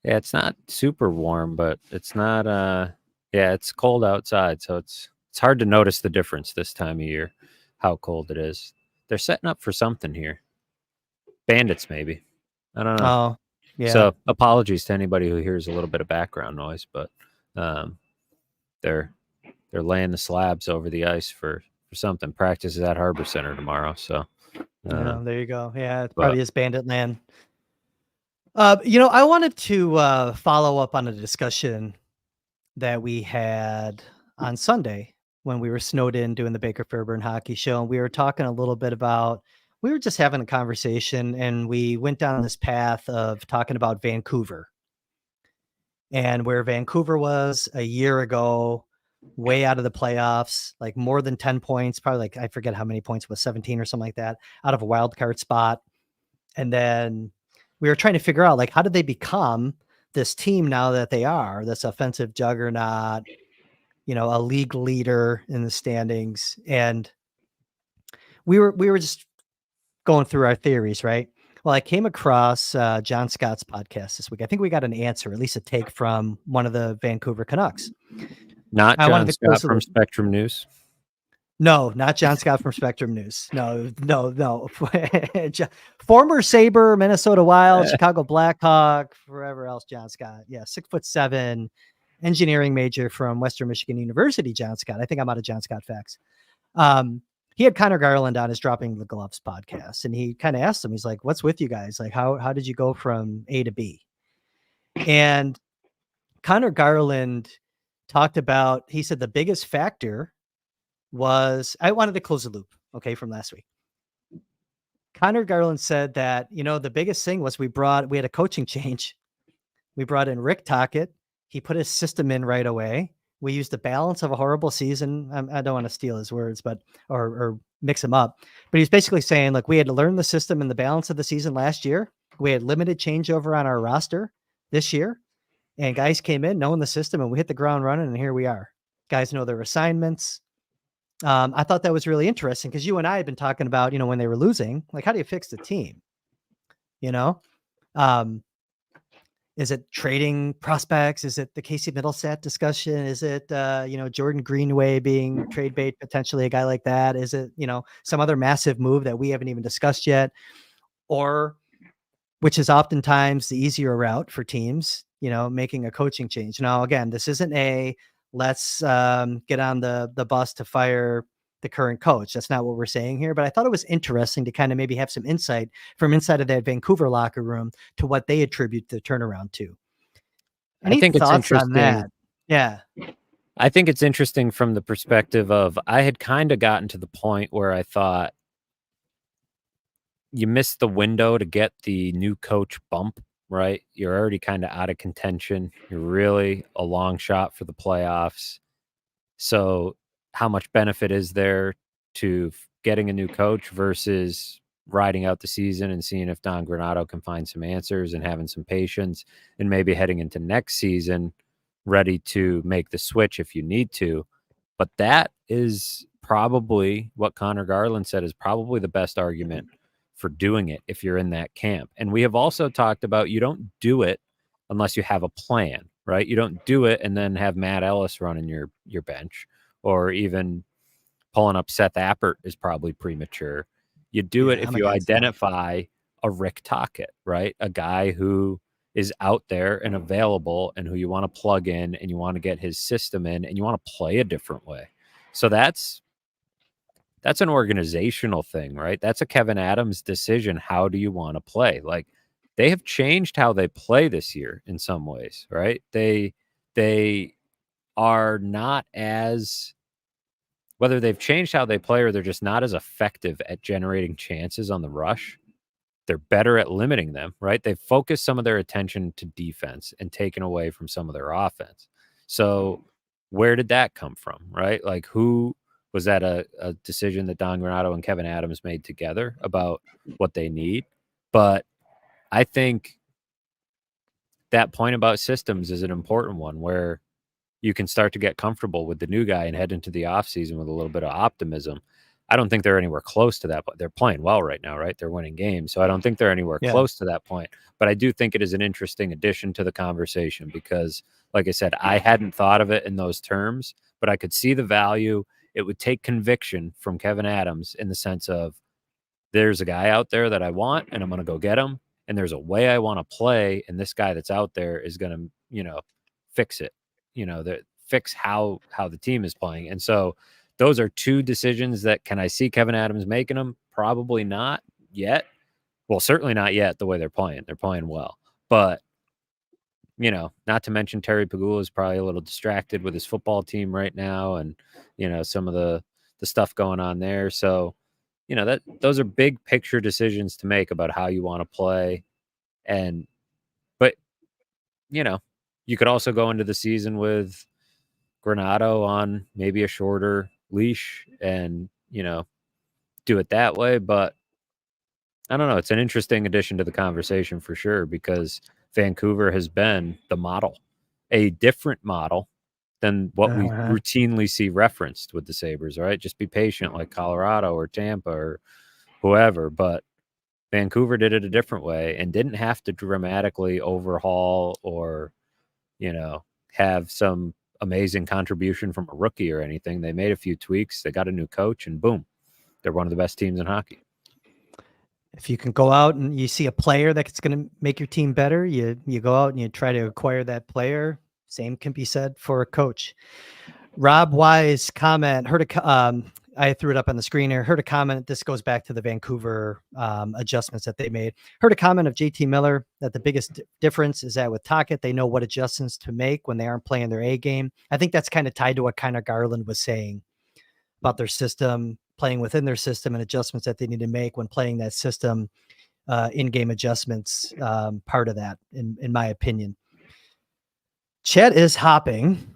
Yeah, it's not super warm, but it's not it's cold outside, so it's hard to notice the difference this time of year, how cold it is. They're setting up for something here. Bandits, maybe. I don't know. Oh, yeah. So apologies to anybody who hears a little bit of background noise, but they're laying the slabs over the ice for something. Practice is at Harbor Center tomorrow, so there you go. Yeah, it probably is Bandit land. I wanted to follow up on a discussion that we had on Sunday when we were snowed in doing the Baker Fairburn hockey show. And we were talking a little bit about, we were just having a conversation and we went down this path of talking about Vancouver and where Vancouver was a year ago, way out of the playoffs, like more than 10 points, probably like, I forget how many points, was 17 or something like that, out of a wild card spot. And then we were trying to figure out, like, how did they become this team now that they are this offensive juggernaut, a league leader in the standings. And we were just going through our theories, right? Well, I came across John Scott's podcast this week. I think we got an answer, at least a take from one of the Vancouver Canucks. Not John Scott from Spectrum News. No, not John Scott from Spectrum News. No. Former Sabre, Minnesota Wild, Chicago Blackhawk, wherever else John Scott. Yeah, 6'7", engineering major from Western Michigan University, John Scott. I think I'm out of John Scott facts. He had Connor Garland on his Dropping the Gloves podcast, and he kind of asked him, he's like, what's with you guys? Like, how did you go from A to B? And Connor Garland talked about, he said the biggest factor was, I wanted to close the loop, okay, from last week. Connor Garland said that, the biggest thing was we had a coaching change. We brought in Rick Tocchet. He put his system in right away. We used the balance of a horrible season. I don't want to steal his words, but or mix them up. But he's basically saying, look, we had to learn the system and the balance of the season last year. We had limited changeover on our roster this year, and guys came in knowing the system, and we hit the ground running, and here we are. Guys know their assignments. I thought that was really interesting because you and I had been talking about, when they were losing, like, how do you fix the team? Is it trading prospects? Is it the Casey Middlestat discussion? Is it, Jordan Greenway being trade bait, potentially a guy like that? Is it, some other massive move that we haven't even discussed yet? Or, which is oftentimes the easier route for teams, making a coaching change. Now, again, this isn't let's get on the bus to fire the current coach. That's not what we're saying here, but I thought it was interesting to kind of maybe have some insight from inside of that Vancouver locker room to what they attribute the turnaround to. Any I think it's interesting. On that? Yeah. I think it's interesting from the perspective of, I had kind of gotten to the point where I thought you missed the window to get the new coach bump, right? You're already kind of out of contention. You're really a long shot for the playoffs. So how much benefit is there to getting a new coach versus riding out the season and seeing if Don Granato can find some answers and having some patience and maybe heading into next season ready to make the switch if you need to. But that is probably what Connor Garland said is probably the best argument for doing it if you're in that camp. And we have also talked about, you don't do it unless you have a plan, right? You don't do it and then have Matt Ellis running your bench, or even pulling up Seth Appert is probably premature. You do it if you identify a Rick Tocchet, right? A guy who is out there and available and who you want to plug in and you want to get his system in and you want to play a different way. So that's an organizational thing, right? That's a Kevin Adams decision. How do you want to play? Like, they have changed how they play this year in some ways, right? They are not as, whether they've changed how they play or they're just not as effective at generating chances on the rush. They're better at limiting them, right? They've focused some of their attention to defense and taken away from some of their offense. So where did that come from, right? Like, who was that a decision that Don Granato and Kevin Adams made together about what they need? But I think that point about systems is an important one where you can start to get comfortable with the new guy and head into the offseason with a little bit of optimism. I don't think they're anywhere close to that, but they're playing well right now, right? They're winning games. So I don't think they're anywhere close to that point. But I do think it is an interesting addition to the conversation because, like I said, I hadn't thought of it in those terms, but I could see the value. It would take conviction from Kevin Adams in the sense of, there's a guy out there that I want and I'm going to go get him. And there's a way I want to play. And this guy that's out there is going to, fix it. Fix how the team is playing. And so those are two decisions that, can I see Kevin Adams making them? Probably not yet. Well, certainly not yet the way they're playing. They're playing well. But, not to mention Terry Pegula is probably a little distracted with his football team right now and, some of the stuff going on there. So, those are big picture decisions to make about how you want to play. But, you could also go into the season with Granato on maybe a shorter leash and, do it that way. But I don't know. It's an interesting addition to the conversation for sure, because Vancouver has been the model, a different model than what we routinely see referenced with the Sabres, right? Just be patient like Colorado or Tampa or whoever. But Vancouver did it a different way and didn't have to dramatically overhaul or, have some amazing contribution from a rookie or anything. They made a few tweaks. They got a new coach and boom, they're one of the best teams in hockey. If you can go out and you see a player that's going to make your team better, you go out and you try to acquire that player. Same can be said for a coach. Rob Wise comment, I threw it up on the screen here, heard a comment. This goes back to the Vancouver adjustments that they made. Heard a comment of JT Miller that the biggest difference is that with Tocchet, they know what adjustments to make when they aren't playing their A game. I think that's kind of tied to what Connor Garland was saying about their system, playing within their system and adjustments that they need to make when playing that system, in-game adjustments, part of that, in my opinion. Chat is hopping.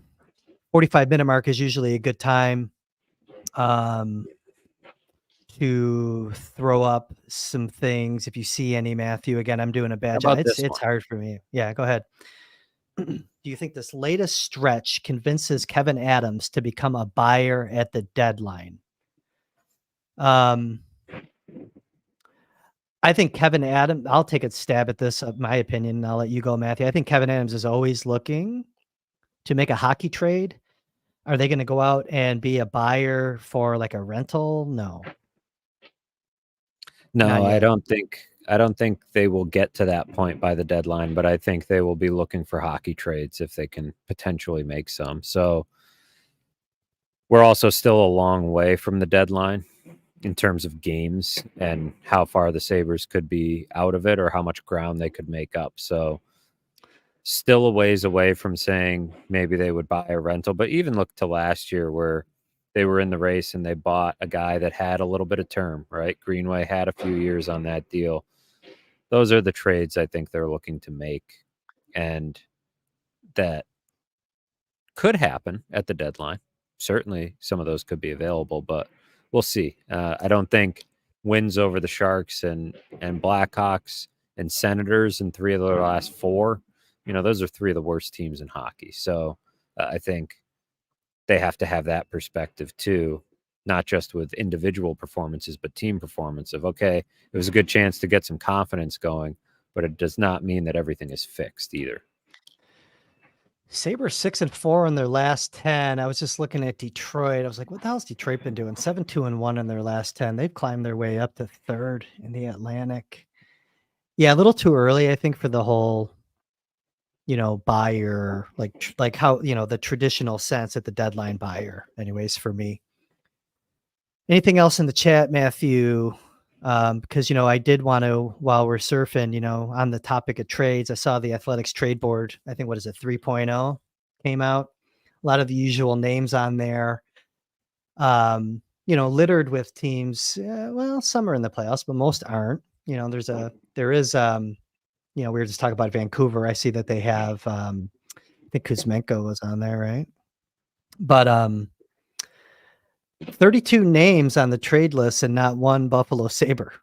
45-minute mark is usually a good time to throw up some things. If you see any, Matthew, again, I'm doing a bad job. It's hard for me. Yeah, go ahead. Do you think this latest stretch convinces Kevyn Adams to become a buyer at the deadline? I think Kevyn Adams, I'll take a stab at this, my opinion, and I'll let you go, Matthew. I think Kevyn Adams is always looking to make a hockey trade. Are they going to go out and be a buyer for like a rental? No. No, I don't think they will get to that point by the deadline, but I think they will be looking for hockey trades if they can potentially make some. So we're also still a long way from the deadline in terms of games and how far the Sabres could be out of it or how much ground they could make up. So still a ways away from saying maybe they would buy a rental, but even look to last year where they were in the race and they bought a guy that had a little bit of term, right? Greenway had a few years on that deal. Those are the trades I think they're looking to make, and that could happen at the deadline. Certainly some of those could be available, but we'll see. I don't think wins over the Sharks and Blackhawks and Senators in 3 of their last 4, those are 3 of the worst teams in hockey. So I think they have to have that perspective too, not just with individual performances, but team performance of, okay, it was a good chance to get some confidence going, but it does not mean that everything is fixed either. Sabres 6-4 in their last 10. I was just looking at Detroit. I was like, what the hell's Detroit been doing? 7-2-1 in their last 10. They've climbed their way up to 3rd in the Atlantic. Yeah, a little too early, I think, for the whole, buyer, like how, the traditional sense at the deadline buyer, anyways, for me. Anything else in the chat, Matthew? Because, I did want to, while we're surfing, on the topic of trades, I saw the Athletics trade board. I think, 3.0 came out. A lot of the usual names on there, littered with teams. Well, some are in the playoffs, but most aren't. There is, we were just talking about Vancouver. I see that they have, I think Kuzmenko was on there, right? But 32 names on the trade list and not one Buffalo Sabre.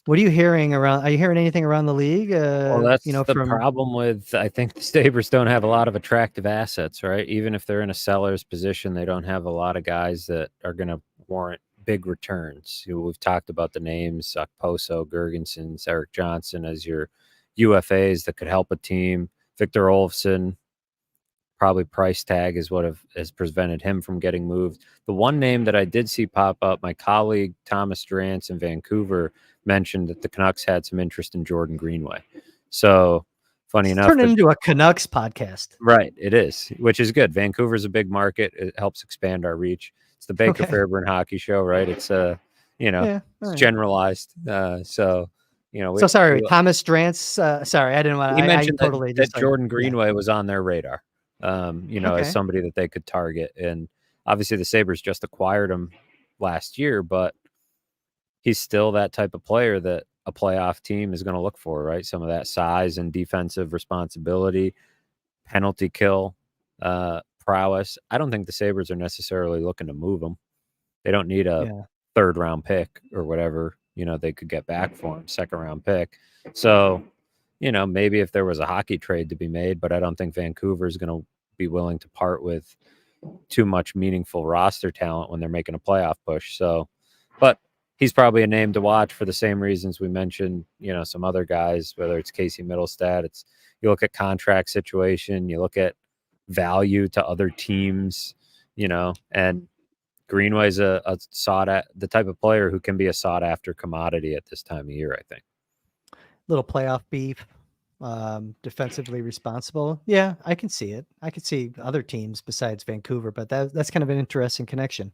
What are you hearing around? Are you hearing anything around the league? Well, that's the problem with, I think the Sabres don't have a lot of attractive assets, right? Even if they're in a seller's position, they don't have a lot of guys that are going to warrant big returns. We've talked about the names, Okposo, Gergensons, Eric Johnson as your UFAs that could help a team. Victor Olofsson, probably price tag is what has prevented him from getting moved. The one name that I did see pop up, my colleague Thomas Durantz in Vancouver mentioned that the Canucks had some interest in Jordan Greenway. So funny enough, turn it into a Canucks podcast. Right, it is, which is good. Vancouver's a big market. It helps expand our reach. It's the Baker Fairburn hockey show, right? It's it's generalized. So Thomas Durantz. Sorry, I didn't want. He mentioned that Jordan Greenway was on their radar. As somebody that they could target, and obviously the Sabres just acquired him last year, but he's still that type of player that a playoff team is going to look for, right? Some of that size and defensive responsibility, penalty kill, prowess. I don't think the Sabres are necessarily looking to move him. They don't need a 3rd round pick or whatever, they could get back for him, 2nd round pick. So, maybe if there was a hockey trade to be made, but I don't think Vancouver is going to be willing to part with too much meaningful roster talent when they're making a playoff push. So, but he's probably a name to watch for the same reasons we mentioned, some other guys, whether it's Casey Middlestat. You look at contract situation, you look at value to other teams, and Greenway's a the type of player who can be a sought after commodity at this time of year, I think. Little playoff beef defensively responsible. Yeah, I can see it. I could see other teams besides Vancouver, but that's kind of an interesting connection.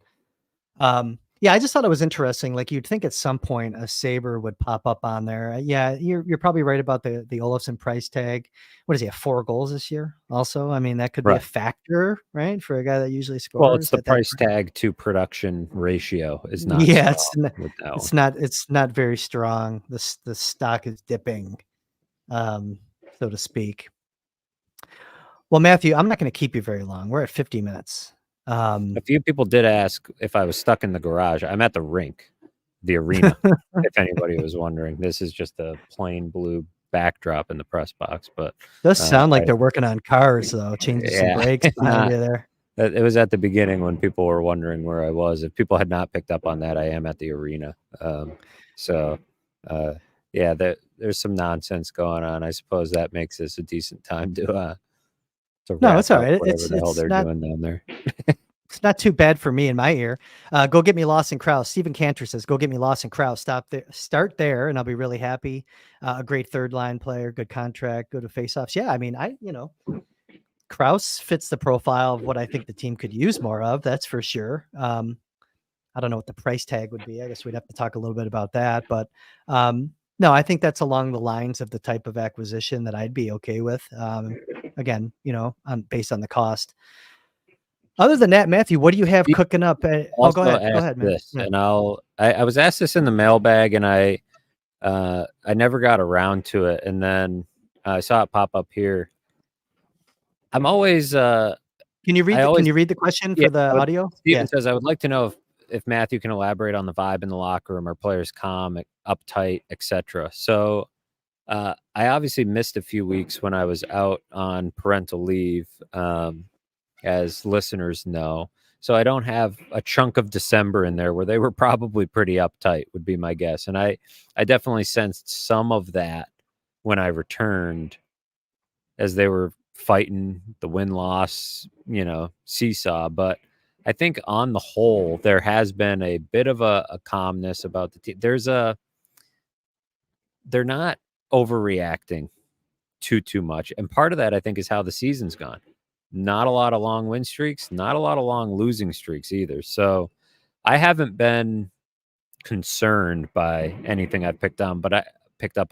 Yeah, I just thought it was interesting. Like you'd think at some point a Sabre would pop up on there. Yeah, you're probably right about the Olofsson price tag. What does he have? 4 goals this year. Also, I mean that could be a Right. factor, right, for a guy that usually scores. Well, it's the at that price tag to production ratio is not Yeah, strong with that it's one. not very strong. The stock is dipping, so to speak. Well, Matthew, I'm not going to keep you very long. We're at 50 minutes. A few people did ask if I was stuck in the garage. I'm at the rink, the arena, if anybody was wondering. This is just a plain blue backdrop in the press box, but Does sound like they're working on cars, though, changing some brakes behind you there. It was at the beginning when people were wondering where I was. If people had not picked up on that, I am at the arena. Yeah, there's some nonsense going on. I suppose that makes this a decent time to No, it's all right. whatever the hell they're doing down there. It's not too bad for me in my ear. Go get me Lawson Krause. Stephen Cantor says, go get me Lawson Krause. Start there, and I'll be really happy. A great third line player, good contract, go to faceoffs. Yeah, I mean, Krause fits the profile of what I think the team could use more of. That's for sure. I don't know what the price tag would be. I guess we'd have to talk a little bit about that. But no, I think that's along the lines of the type of acquisition that I'd be okay with. Again, based on the cost. Other than that, Matthew, what do you have cooking up? Go ahead, man. This, and I was asked this in the mailbag, and I never got around to it, and then I saw it pop up here. I'm always. Can you read? Can you read the question for the audio? Steven says, I would like to know if Matthew can elaborate on the vibe in the locker room. Are players calm, uptight, etc.? So, I obviously missed a few weeks when I was out on parental leave. As listeners know. So I don't have a chunk of December in there where they were probably pretty uptight, would be my guess. And I definitely sensed some of that when I returned as they were fighting the win-loss, seesaw. But I think on the whole, there has been a bit of a calmness about the team. They're not overreacting too much. And part of that, I think, is how the season's gone. Not a lot of long win streaks, not a lot of long losing streaks either. So I haven't been concerned by anything I've picked up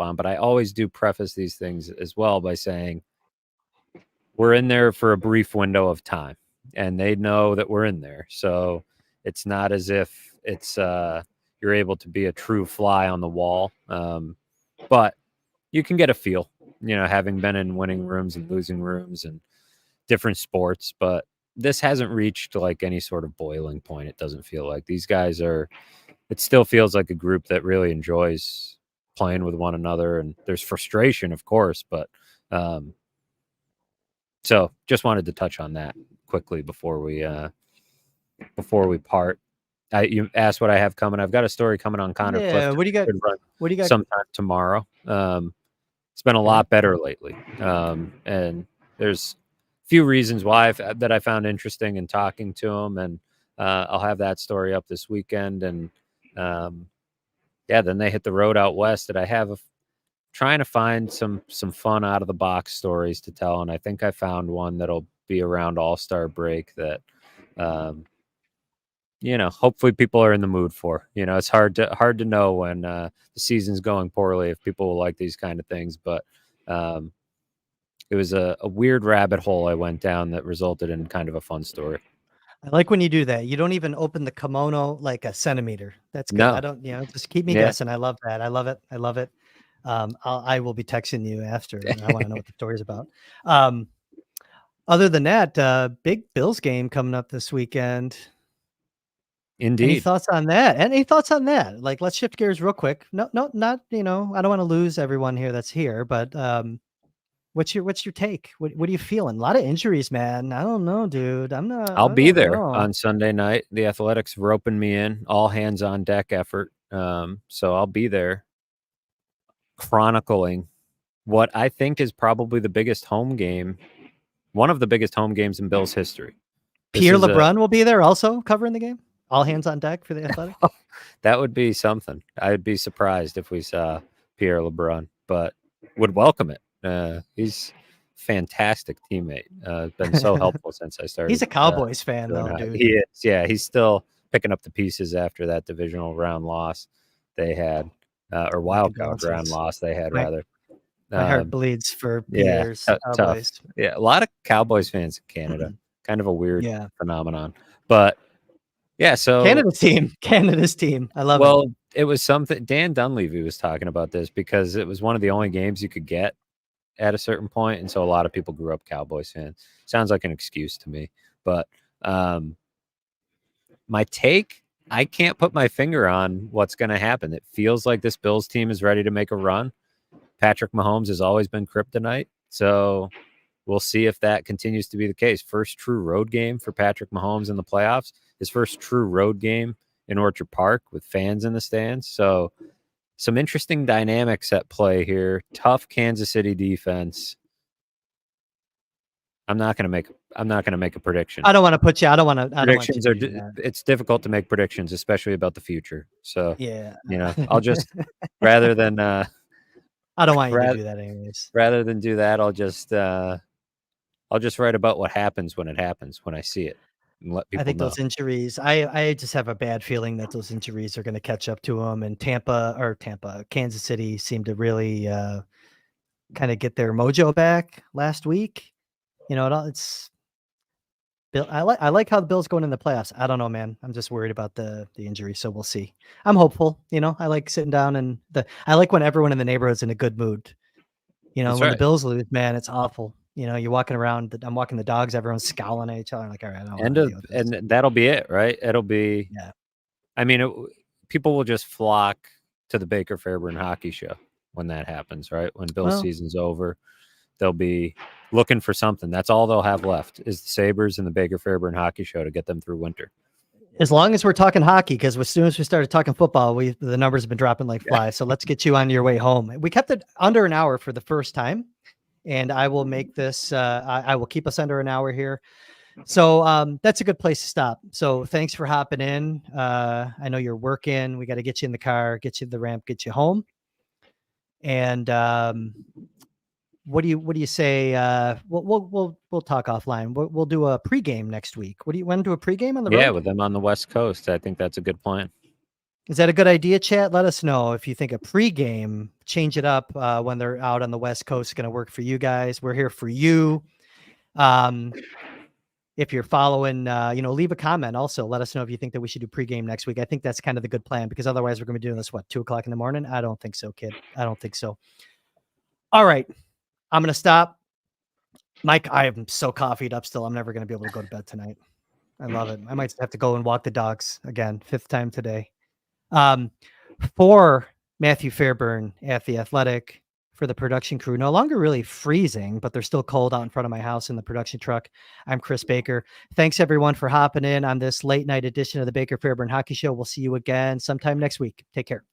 on, but I always do preface these things as well by saying we're in there for a brief window of time, and they know that we're in there. So it's not as if it's you're able to be a true fly on the wall. But you can get a feel, having been in winning rooms and losing rooms and different sports, but this hasn't reached like any sort of boiling point. It doesn't feel like these guys it still feels like a group that really enjoys playing with one another, and there's frustration, of course, but so just wanted to touch on that quickly before we part. You asked what I have coming. I've got a story coming on Connor Clifton. What do you got? What do you got? Sometime tomorrow. It's been a lot better lately. And there's few reasons why that I found interesting in talking to him, and I'll have that story up this weekend. And then they hit the road out west. That I have trying to find some fun out of the box stories to tell, and I think I found one that'll be around All-Star break that hopefully people are in the mood for. It's hard to know when the season's going poorly if people will like these kind of things, but it was a weird rabbit hole I went down that resulted in kind of a fun story. I like when you do that. You don't even open the kimono like a centimeter. That's good. No. I don't, just keep me guessing. I love that. I love it. I will be texting you after. I want to know what the story's about. Other than that, big Bills game coming up this weekend. Indeed. Any thoughts on that? Like, let's shift gears real quick. No, not, I don't want to lose everyone here that's here, but, what's your take? What are you feeling? A lot of injuries, man. I don't know, dude. I'll be there on Sunday night. The Athletics roping me in, all hands on deck effort. So I'll be there chronicling what I think is probably the biggest home game, one of the biggest home games in Bills history. Pierre LeBrun will be there also covering the game. All hands on deck for the Athletics. That would be something. I'd be surprised if we saw Pierre LeBrun, but would welcome it. He's fantastic teammate. Been so helpful since I started. He's a Cowboys fan, doing though, hockey. dude. He is. Yeah, he's still picking up the pieces after that divisional round loss they had, or wild card round loss they had, rather. My heart bleeds for Yeah, Peter's tough. Cowboys. Yeah, a lot of Cowboys fans in Canada. Kind of a weird phenomenon. But yeah, so Canada's team. I love it. Well, it was something Dan Dunleavy was talking about this because it was one of the only games you could get at a certain point, and so a lot of people grew up Cowboys fans. Sounds like an excuse to me, but my take, I can't put my finger on what's going to happen. It feels like this Bills team is ready to make a run. Patrick Mahomes has always been kryptonite, so we'll see if that continues to be the case. First true road game for Patrick Mahomes in the playoffs. His first true road game in Orchard Park with fans in the stands. So some interesting dynamics at play here. Tough Kansas City defense. I'm not going to make a prediction. I don't want to put you. I don't want to. Predictions are. It's difficult to make predictions, especially about the future. So yeah, I'll just rather than. I don't want you to do that, anyways. Rather than do that, I'll just write about what happens when it happens, when I see it. Let people I think know. those injuries, I just have a bad feeling that those injuries are going to catch up to them. And Kansas City seemed to really kind of get their mojo back last week. It's Bill. I like how the Bills going in the playoffs. I don't know, man. I'm just worried about the injury, so we'll see. I'm hopeful. I like sitting down and I like when everyone in the neighborhood's in a good mood. That's when right. the Bills lose, man, it's awful. You're walking around. I'm walking the dogs. Everyone's scowling at each other. I'm like, all right, I don't want to deal with this. And that'll be it, right? It'll be. Yeah. I mean, people will just flock to the Baker Fairburn hockey show when that happens, right? When Bill's season's over, they'll be looking for something. That's all they'll have left is the Sabres and the Baker Fairburn hockey show to get them through winter. As long as we're talking hockey, because as soon as we started talking football, the numbers have been dropping like flies. So let's get you on your way home. We kept it under an hour for the first time. And I will make this, I will keep us under an hour here. So that's a good place to stop. So thanks for hopping in. I know you're working. We got to get you in the car, get you to the ramp, get you home. And what do you say? We'll talk offline. We'll do a pregame next week. Do you want to do a pregame on the road? Yeah, with them on the West Coast. I think that's a good plan. Is that a good idea, chat? Let us know if you think a pregame, change it up when they're out on the West Coast, is going to work for you guys. We're here for you. If you're following, leave a comment. Also, let us know if you think that we should do pregame next week. I think that's kind of the good plan because otherwise we're going to be doing this, 2:00 in the morning? I don't think so, kid. I don't think so. All right. I'm going to stop. Mike, I am so coffeeed up still. I'm never going to be able to go to bed tonight. I love it. I might have to go and walk the dogs again, 5th time today. For Matthew Fairburn at The Athletic, for the production crew, no longer really freezing, but they're still cold out in front of my house in the production truck. I'm Kris Baker. Thanks everyone for hopping in on this late night edition of the Baker Fairburn Hockey Show. We'll see you again sometime next week. Take care.